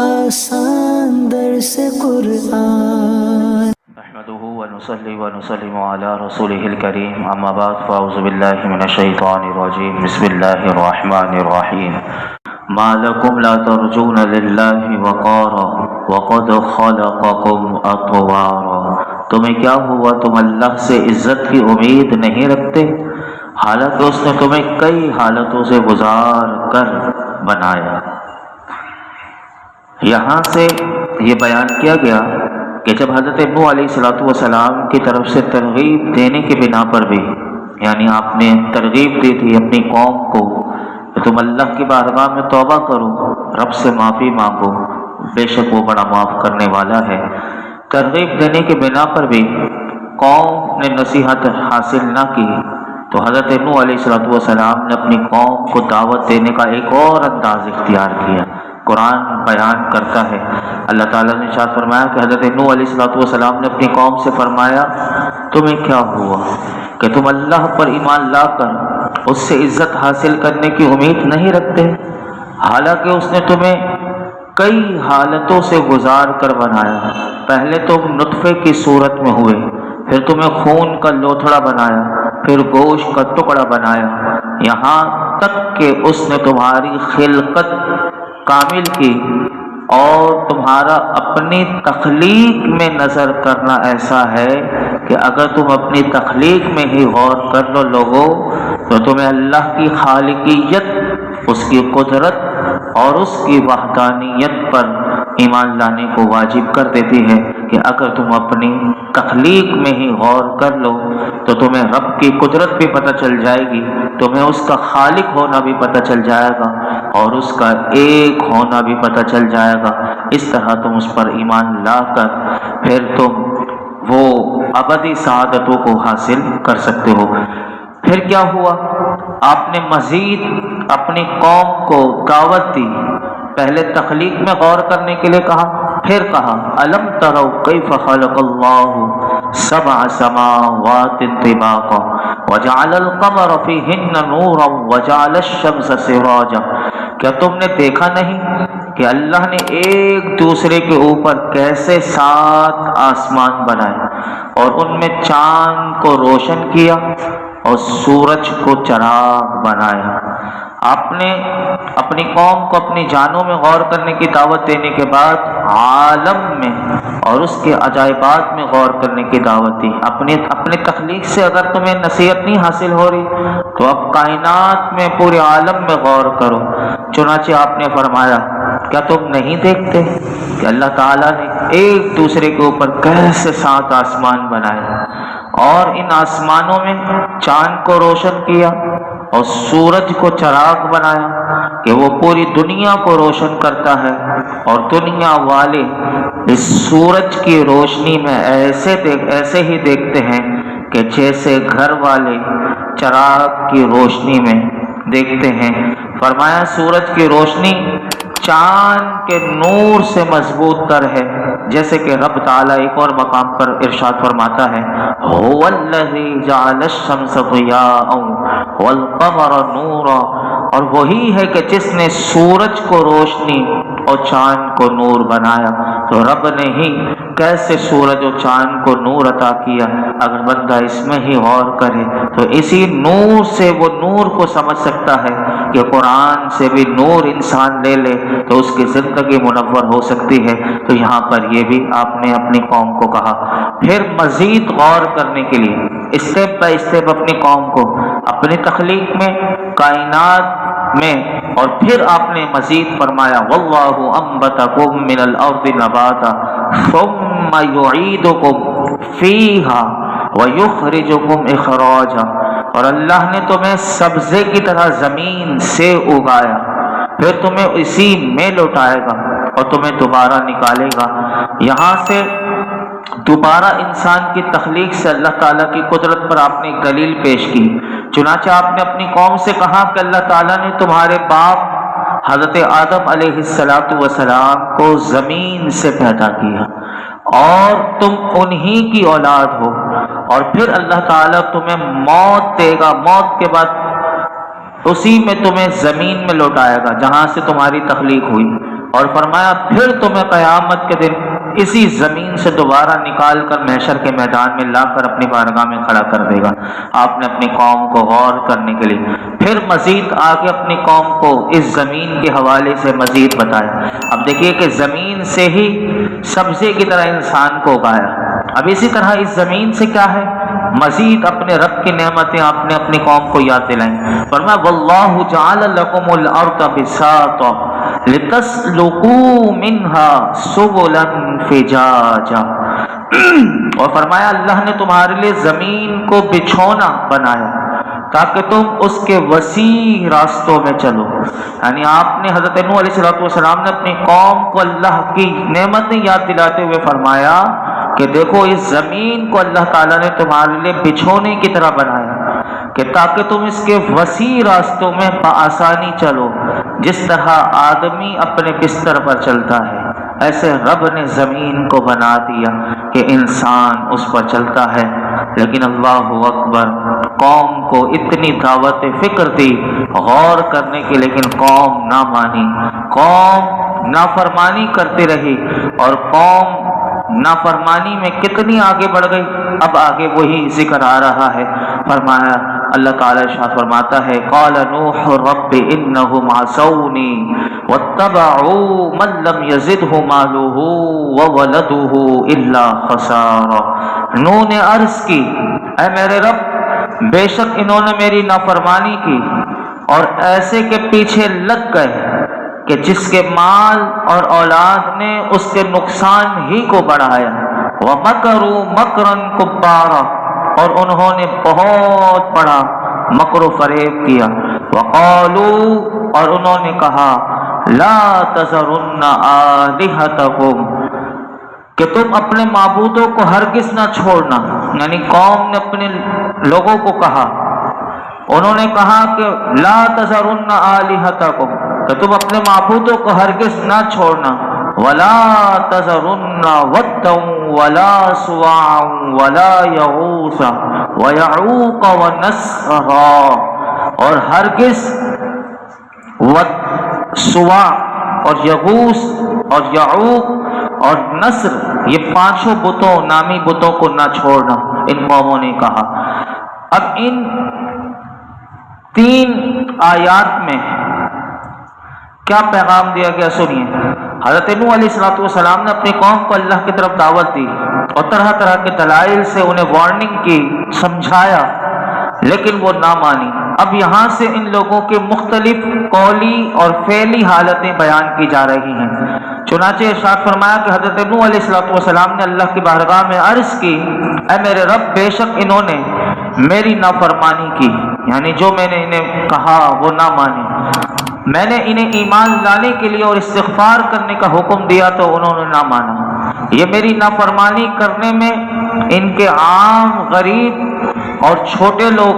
آسان درس قرآن نحمده ونصلي ونسلم على رسوله الكريم اما بعد فاعوذ بالله من الشيطان الرجيم بسم الله الرحمن الرحيم ما لكم لا ترجون لله وقارا وقد خلقكم اطوارا تمہیں کیا ہوا تم اللہ سے عزت کی امید نہیں رکھتے حالانکہ اس نے تمہیں کئی حالتوں سے گزار کر بنایا۔ یہاں سے یہ بیان کیا گیا کہ جب حضرت نوح علیہ السلام کی طرف سے ترغیب دینے کے بنا پر بھی، یعنی آپ نے ترغیب دی تھی اپنی قوم کو کہ تم اللہ کی بارگاہ میں توبہ کرو، رب سے معافی مانگو، بے شک وہ بڑا معاف کرنے والا ہے۔ ترغیب دینے کے بنا پر بھی قوم نے نصیحت حاصل نہ کی تو حضرت نوح علیہ السلام نے اپنی قوم کو دعوت دینے کا ایک اور انداز اختیار کیا۔ قرآن بیان کرتا ہے، اللہ تعالیٰ نے ارشاد فرمایا کہ حضرت نوح علیہ السلام نے اپنی قوم سے فرمایا تمہیں کیا ہوا کہ تم اللہ پر ایمان لا کر اس سے عزت حاصل کرنے کی امید نہیں رکھتے، حالانکہ اس نے تمہیں کئی حالتوں سے گزار کر بنایا۔ پہلے تم نطفے کی صورت میں ہوئے، پھر تمہیں خون کا لوتھڑا بنایا، پھر گوشت کا ٹکڑا بنایا، یہاں تک کہ اس نے تمہاری خلقت کامل کی، اور تمہارا اپنی تخلیق میں نظر کرنا ایسا ہے کہ اگر تم اپنی تخلیق میں ہی غور کر لو لوگوں تو تمہیں اللہ کی خالقیت، اس کی قدرت اور اس کی وحدانیت پر ایمان لانے کو واجب کر دیتی ہے کہ اگر تم اپنی تخلیق میں ہی غور کر لو تو تمہیں رب کی قدرت بھی پتہ چل جائے گی، تمہیں اس کا خالق ہونا بھی پتہ چل جائے گا اور اس کا ایک ہونا بھی پتہ چل جائے گا۔ اس طرح تم اس پر ایمان لا کر پھر تم وہ ابدی سعادتوں کو حاصل کر سکتے ہو۔ پھر کیا ہوا؟ آپ نے مزید اپنی قوم کو دعوت دی، پہلے تخلیق میں غور کرنے کے لیے کہا، پھر کہا الم تروا کیف خلق اللہ سبع سماوات طباقا وجعل القمر فیہن نورا وجعل الشمس سراجا، کیا تم نے دیکھا نہیں کہ اللہ نے ایک دوسرے کے اوپر کیسے 7 آسمان بنائے اور ان میں چاند کو روشن کیا اور سورج کو چراغ بنایا۔ آپ نے اپنی قوم کو اپنی جانوں میں غور کرنے کی دعوت دینے کے بعد عالم میں اور اس کے عجائبات میں غور کرنے کی دعوت دی۔ اپنی تخلیق سے اگر تمہیں نصیحت نہیں حاصل ہو رہی تو اب کائنات میں پورے عالم میں غور کرو۔ چنانچہ آپ نے فرمایا کیا تم نہیں دیکھتے کہ اللہ تعالیٰ نے ایک دوسرے کے اوپر کیسے 7 آسمان بنائے اور ان آسمانوں میں چاند کو روشن کیا اور سورج کو چراغ بنایا کہ وہ پوری دنیا کو روشن کرتا ہے، اور دنیا والے اس سورج کی روشنی میں ایسے ہی دیکھتے ہیں کہ جیسے گھر والے چراغ کی روشنی میں دیکھتے ہیں۔ فرمایا سورج کی روشنی چاند کے نور سے مضبوط تر ہے، جیسے کہ رب تعالیٰ ایک اور مقام پر ارشاد فرماتا ہے هو الذی جعل الشمس ضیاء والقمر نورا، اور وہی ہے کہ جس نے سورج کو روشنی اور چاند کو نور بنایا۔ تو رب نے ہی کیسے سورج اور چاند کو نور عطا کیا، اگر بندہ اس میں ہی غور کرے تو اسی نور سے وہ نور کو سمجھ سکتا ہے کہ قرآن سے بھی نور انسان لے لے تو اس کی زندگی منور ہو سکتی ہے۔ تو یہاں پر یہ بھی آپ نے اپنی قوم کو کہا۔ پھر مزید غور کرنے کے لیے اسٹیپ بائی اسٹیپ اپنی قوم کو اپنی تخلیق میں، کائنات میں، اور پھر آپ نے مزید فرمایا واللہ انبتکم من الارض نباتا ثم یعیدکم فیہا ویخرجکم اخراجا، اور اللہ نے تمہیں سبزے کی طرح زمین سے اگایا، پھر تمہیں اسی میں لوٹائے گا اور تمہیں دوبارہ نکالے گا۔ یہاں سے دوبارہ انسان کی تخلیق سے اللہ تعالیٰ کی قدرت پر آپ نے ایک دلیل پیش کی۔ چنانچہ آپ نے اپنی قوم سے کہا کہ اللہ تعالیٰ نے تمہارے باپ حضرت آدم علیہ السلام کو زمین سے پیدا کیا اور تم انہی کی اولاد ہو، اور پھر اللہ تعالیٰ تمہیں موت دے گا، موت کے بعد اسی میں تمہیں زمین میں لوٹائے گا جہاں سے تمہاری تخلیق ہوئی۔ اور فرمایا پھر تمہیں قیامت کے دن اسی زمین سے دوبارہ نکال کر محشر کے میدان میں لا کر اپنی بارگاہ میں کھڑا کر دے گا۔ آپ نے اپنی قوم کو غور کرنے کے لیے پھر مزید آگے اپنی قوم کو اس زمین کے حوالے سے مزید بتایا۔ اب دیکھیے کہ زمین سے ہی سبزے کی طرح انسان کو اگایا، اب اسی طرح اس زمین سے کیا ہے، مزید اپنے رب کی نعمتیں آپ نے اپنی قوم کو یاد دلائیں۔ فرمایا واللہ جعل لکم الارض بساطا لتسلکوا منها سبلا فجاجا، اور فرمایا اللہ نے تمہارے لیے زمین کو بچھونا بنایا تاکہ تم اس کے وسیع راستوں میں چلو۔ یعنی آپ نے حضرت نوح علیہ السلام نے اپنی قوم کو اللہ کی نعمتیں یاد دلاتے ہوئے فرمایا کہ دیکھو اس زمین کو اللہ تعالیٰ نے تمہارے لیے بچھونے کی طرح بنایا کہ تاکہ تم اس کے وسیع راستوں میں بآسانی چلو، جس طرح آدمی اپنے بستر پر چلتا ہے ایسے رب نے زمین کو بنا دیا کہ انسان اس پر چلتا ہے۔ لیکن اللہ اکبر، قوم کو اتنی دعوت فکر دی غور کرنے کی، لیکن قوم نہ مانی، قوم نافرمانی کرتی رہی، اور قوم نافرمانی میں کتنی آگے بڑھ گئی۔ اب آگے وہی ذکر آ رہا ہے، فرمایا اللہ تعالیٰ ارشاد فرماتا ہے قال نوح رب انہم عصونی واتبعوا من لم یزدہ مالہ وولدہ الا خسارا۔ نوح نے عرض کی اے میرے رب، بے شک انہوں نے میری نافرمانی کی اور ایسے کے پیچھے لگ گئے کہ جس کے مال اور اولاد نے اس کے نقصان ہی کو بڑھایا۔ وَمَكَرُوا مَكْرًا كُبَّارًا، اور انہوں نے بہت بڑا مکر و فریب کیا۔ وَقَالُوا، اور انہوں نے کہا لَا تَذَرُنَّ آلِهَتَكُمْ، کہ تم اپنے معبودوں کو ہرگز نہ چھوڑنا۔ یعنی قوم نے اپنے لوگوں کو کہا، انہوں نے کہا کہ لا تذرن آلہتکم، کہ تم اپنے معبودوں کو ہرگز نہ چھوڑنا۔ ولا تذرن ودا ولا سواعا ولا یغوث ویعوق ونسرا، اور ہرگز ود، سواع اور یغوث اور یعوق اور نصر، یہ پانچوں بتوں، نامی بتوں کو نہ چھوڑنا، ان قوموں نے کہا۔ اب ان تین آیات میں کیا پیغام دیا گیا سنیے۔ حضرت نوح علیہ السلام نے اپنی قوم کو اللہ کی طرف دعوت دی اور طرح طرح کے دلائل سے انہیں وارننگ کی، سمجھایا، لیکن وہ نہ مانی۔ اب یہاں سے ان لوگوں کے مختلف قولی اور فعلی حالتیں بیان کی جا رہی ہیں۔ چنانچہ ارشاد فرمایا کہ حضرت نوح علیہ السلام نے اللہ کی بارگاہ میں عرض کی اے میرے رب، بے شک انہوں نے میری نافرمانی کی، یعنی جو میں نے انہیں کہا وہ نہ مانی۔ میں نے انہیں ایمان لانے کے لیے اور استغفار کرنے کا حکم دیا تو انہوں نے نہ مانا۔ یہ میری نافرمانی کرنے میں ان کے عام، غریب اور چھوٹے لوگ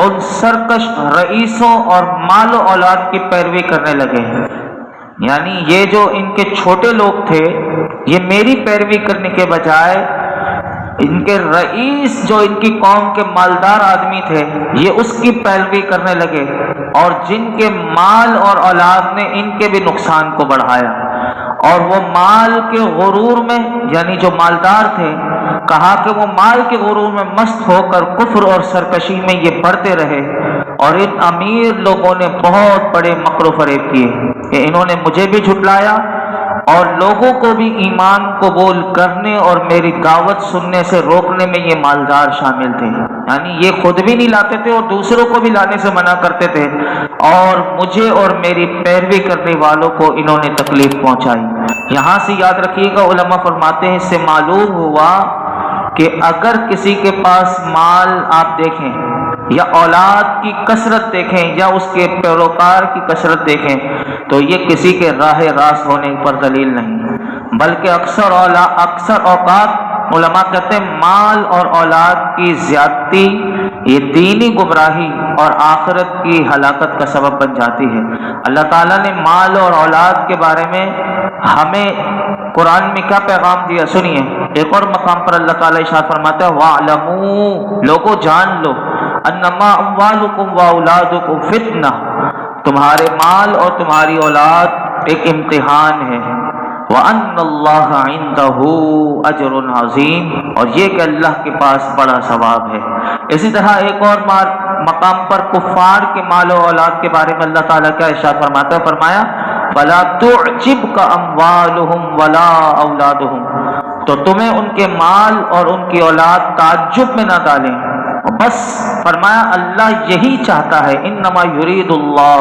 ان سرکش رئیسوں اور مال و اولاد کی پیروی کرنے لگے۔ یعنی یہ جو ان کے چھوٹے لوگ تھے، یہ میری پیروی کرنے کے بجائے ان کے رئیس جو ان کی قوم کے مالدار آدمی تھے، یہ اس کی پیروی کرنے لگے، اور جن کے مال اور اولاد نے ان کے بھی نقصان کو بڑھایا، اور وہ مال کے غرور میں، یعنی جو مالدار تھے، کہا کہ وہ مال کے غرور میں مست ہو کر کفر اور سرکشی میں یہ بڑھتے رہے، اور ان امیر لوگوں نے بہت بڑے مکر و فریب کیے کہ انہوں نے مجھے بھی جھٹلایا اور لوگوں کو بھی ایمان قبول کرنے اور میری دعوت سننے سے روکنے میں یہ مالدار شامل تھے۔ یعنی یہ خود بھی نہیں لاتے تھے اور دوسروں کو بھی لانے سے منع کرتے تھے، اور مجھے اور میری پیروی کرنے والوں کو انہوں نے تکلیف پہنچائی۔ یہاں سے یاد رکھیے گا، علماء فرماتے ہیں اس سے معلوم ہوا کہ اگر کسی کے پاس مال آپ دیکھیں یا اولاد کی کثرت دیکھیں یا اس کے پیروکار کی کثرت دیکھیں تو یہ کسی کے راہ راست ہونے پر دلیل نہیں، بلکہ اکثر اوقات علماء کہتے ہیں مال اور اولاد کی زیادتی یہ دینی گمراہی اور آخرت کی ہلاکت کا سبب بن جاتی ہے۔ اللہ تعالیٰ نے مال اور اولاد کے بارے میں ہمیں قرآن میں کیا پیغام دیا سنیے۔ ایک اور مقام پر اللہ تعالیٰ ارشاد فرماتا ہے وَاعْلَمُوا، لوگوں جان لو، انما اموالکم واولادکم فتنہ، تمہارے مال اور تمہاری اولاد ایک امتحان ہے، وَأَنَّ اللَّهَ عِندَهُ أَجْرٌ عَظِيمٌ، اور یہ کہ اللہ کے پاس بڑا ثواب ہے۔ اسی طرح ایک اور مقام پر کفار کے مال و اولاد کے بارے میں اللہ تعالیٰ کیا ارشاد فرماتا ہے؟ فرمایا فَلَا تُعْجِبْكَ أَمْوَالُهُمْ وَلَا أَوْلَادُهُمْ، تو تمہیں ان کے مال اور ان کی اولاد تعجب میں نہ ڈالیں، بس فرمایا اللہ یہی چاہتا ہے، انما یرید اللہ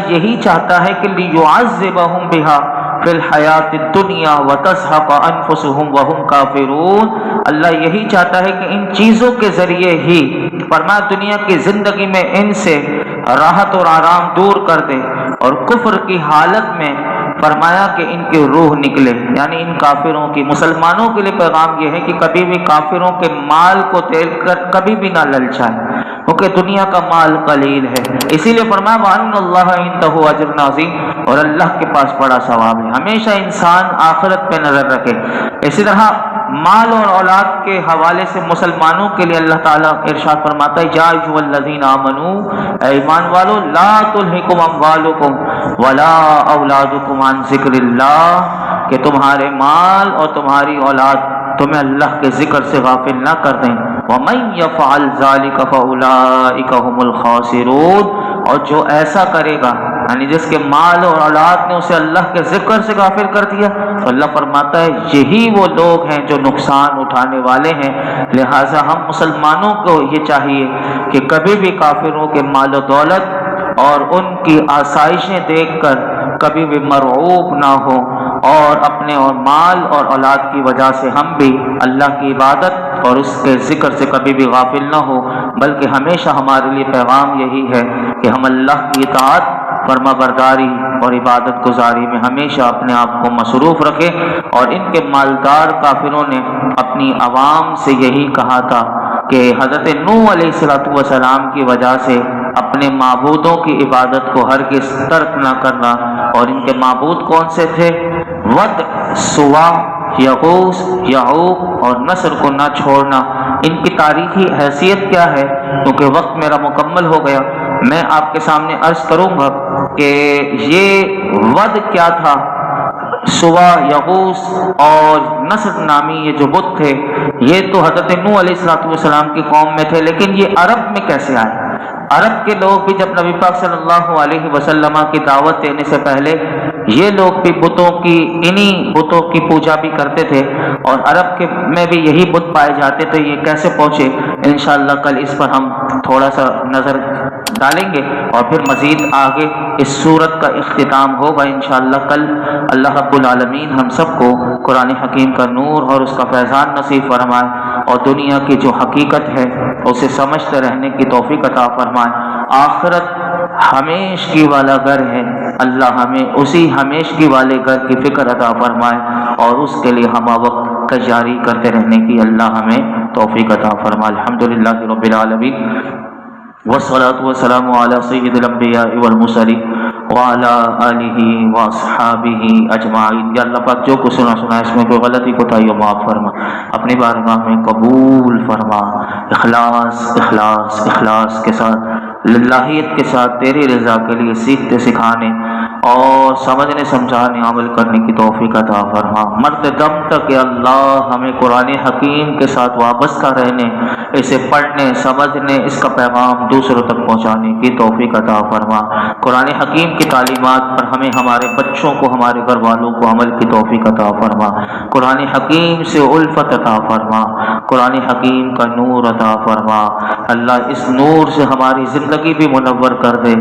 یہی چاہتا ہے کہ لیعذبہم بہا فی الحیات الدنیا وتزہق انفسہم وہم کافرون، اللہ یہی چاہتا ہے کہ ان چیزوں کے ذریعے ہی فرمایا دنیا کی زندگی میں ان سے راحت اور آرام دور کر دے، اور کفر کی حالت میں فرمایا کہ ان کی روح نکلے، یعنی ان کافروں کی۔ مسلمانوں کے لیے پیغام یہ ہے کہ کبھی بھی کافروں کے مال کو دیکھ کر کبھی بھی نہ للچائیں، کیونکہ دنیا کا مال قلیل ہے۔ اسی لیے فرمایا وَأَنَّ اللَّهَ عِندَهُ أَجْرٌ عَظِيمٌ، اور اللہ کے پاس بڑا ثواب ہے۔ ہمیشہ انسان آخرت پہ نظر رکھے۔ اسی طرح مال اور اولاد کے حوالے سے مسلمانوں کے لیے اللہ تعالیٰ ارشاد فرماتا ہے یا ایھا الذین آمنو، اے ایمان والو، لا تلھکم اموالکم ولا اولادکم عن ذکر اللہ، کہ تمہارے مال اور تمہاری اولاد تمہیں اللہ کے ذکر سے غافل نہ کر دیں۔ وَمَن يَفْعَلْ ذَلِكَ فَأُولَٰئِكَ هُمُ الْخَاسِرُونَ، اور جو ایسا کرے گا، یعنی جس کے مال اور اولاد نے اسے اللہ کے ذکر سے غافل کر دیا، تو اللہ فرماتا ہے یہی وہ لوگ ہیں جو نقصان اٹھانے والے ہیں۔ لہٰذا ہم مسلمانوں کو یہ چاہیے کہ کبھی بھی کافروں کے مال و دولت اور ان کی آسائشیں دیکھ کر کبھی بھی مرعوب نہ ہو، اور اپنے اور مال اور اولاد کی وجہ سے ہم بھی اللہ کی عبادت اور اس کے ذکر سے کبھی بھی غافل نہ ہو، بلکہ ہمیشہ ہمارے لیے پیغام یہی ہے کہ ہم اللہ کی اطاعت، فرما برداری اور عبادت گزاری میں ہمیشہ اپنے آپ کو مصروف رکھیں۔ اور ان کے مالدار کافروں نے اپنی عوام سے یہی کہا تھا کہ حضرت نوح علیہ السلام کی وجہ سے اپنے معبودوں کی عبادت کو ہرگز ترک نہ کرنا، اور ان کے معبود کون سے تھے؟ ود، سوا، یغوث، یعوق اور نصر کو نہ چھوڑنا۔ ان کی تاریخی حیثیت کیا ہے؟ کیونکہ وقت میرا مکمل ہو گیا، میں آپ کے سامنے عرض کروں گا کہ یہ ود کیا تھا، سوا، یغوث اور نصر نامی یہ جو بت تھے، یہ تو حضرت نوح علیہ السلام کی قوم میں تھے، لیکن یہ عرب میں کیسے آئے؟ عرب کے لوگ بھی جب نبی پاک صلی اللہ علیہ وسلم کی دعوت دینے سے پہلے یہ لوگ بھی انہی بتوں کی پوجا بھی کرتے تھے، اور عرب کے میں بھی یہی بت پائے جاتے تھے۔ یہ کیسے پہنچے؟ انشاءاللہ کل اس پر ہم تھوڑا سا نظر ڈالیں گے، اور پھر مزید آگے اس سورت کا اختتام ہوگا انشاءاللہ کل۔ اللہ رب العالمین ہم سب کو قرآن حکیم کا نور اور اس کا فیضان نصیب فرمائے، اور دنیا کی جو حقیقت ہے اسے سمجھتے رہنے کی توفیق عطا فرمائے۔ آخرت ہمیشگی والا گھر ہے، اللہ ہمیں اسی ہمیشگی والے گھر کی فکر عطا فرمائے، اور اس کے لیے ہم وقت تجاری کرتے رہنے کی اللہ ہمیں توفیق عطا فرمائے۔ الحمدللہ رب العالمین، والصلاة والسلام علی سید الانبیاء والمرسلین وعلی آلہ واصحابہ اجمعین۔ یا اللہ پاک جو کچھ سنا اس میں کوئی غلطی کوتاہی ہو معاف فرما، اپنی بارگاہ میں قبول فرما، اخلاص کے ساتھ، للہیت کے ساتھ تیری رضا کے لیے سیکھتے سکھانے اور سمجھنے سمجھانے عمل کرنے کی توفیق عطا فرما۔ مرتے دم تک یا اللہ ہمیں قرآن حکیم کے ساتھ وابستہ رہنے، اسے پڑھنے، سمجھنے، اس کا پیغام دوسروں تک پہنچانے کی توفیق عطا فرما۔ قرآن حکیم کی تعلیمات پر ہمیں، ہمارے بچوں کو، ہمارے گھر والوں کو عمل کی توفیق عطا فرما۔ قرآن حکیم سے الفت عطا فرما، قرآن حکیم کا نور عطا فرما۔ اللہ اس نور سے ہماری زندگی بھی منور کر دے،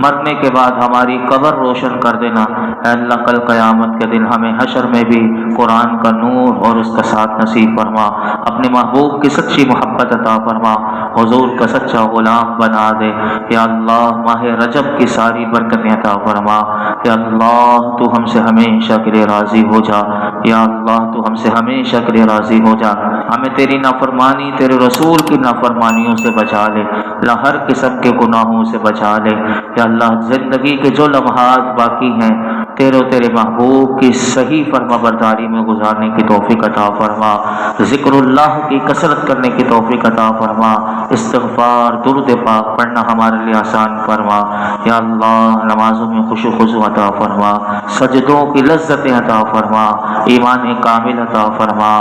مرنے کے بعد ہماری قبر روشن کر دینا۔ اے اللہ کل قیامت کے دن ہمیں حشر میں بھی قرآن کا نور اور اس کا ساتھ نصیب فرما۔ اپنے محبوب کی سچی محبت عطا فرما، حضور کا سچا غلام بنا دے۔ یا اللہ ماہ رجب کی ساری برکتیں عطا فرما۔ یا اللہ تو ہم سے ہمیشہ کے لیے راضی ہو جا۔ یا اللہ تو ہم سے ہمیشہ کے لیے راضی ہو جا۔ ہمیں تیری نافرمانی، تیرے رسول کی نافرمانیوں سے بچا لے، اللہ ہر قسم کے گناہوں سے بچا لے۔ یا اللہ زندگی کے جو لمحات باقی ہیں تیرے محبوب کی صحیح فرما برداری میں گزارنے کی توفیق عطا فرما، ذکر اللہ کی کثرت کرنے کی توفیق عطا فرما، استغفار درود پاک پڑھنا ہمارے لیے آسان فرما یا اللہ، نمازوں میں خشوع خضوع عطا فرما، سجدوں کی لذتیں عطا فرما، ایمان کامل عطا فرما،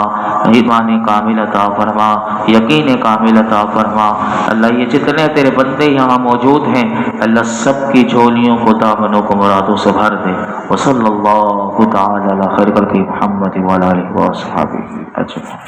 ایمان کامل عطا فرما، یقین کامل عطا فرما۔ اللہ یہ جتنے تیرے بندے یہاں موجود ہیں اللہ سب کی جھولیوں کو دامنوں کو مرادوں سے بھر دے۔ وصلی اللہ تعالی علی خیر خلقہ محمد وعلی آلہ وصحبہ اجمعین۔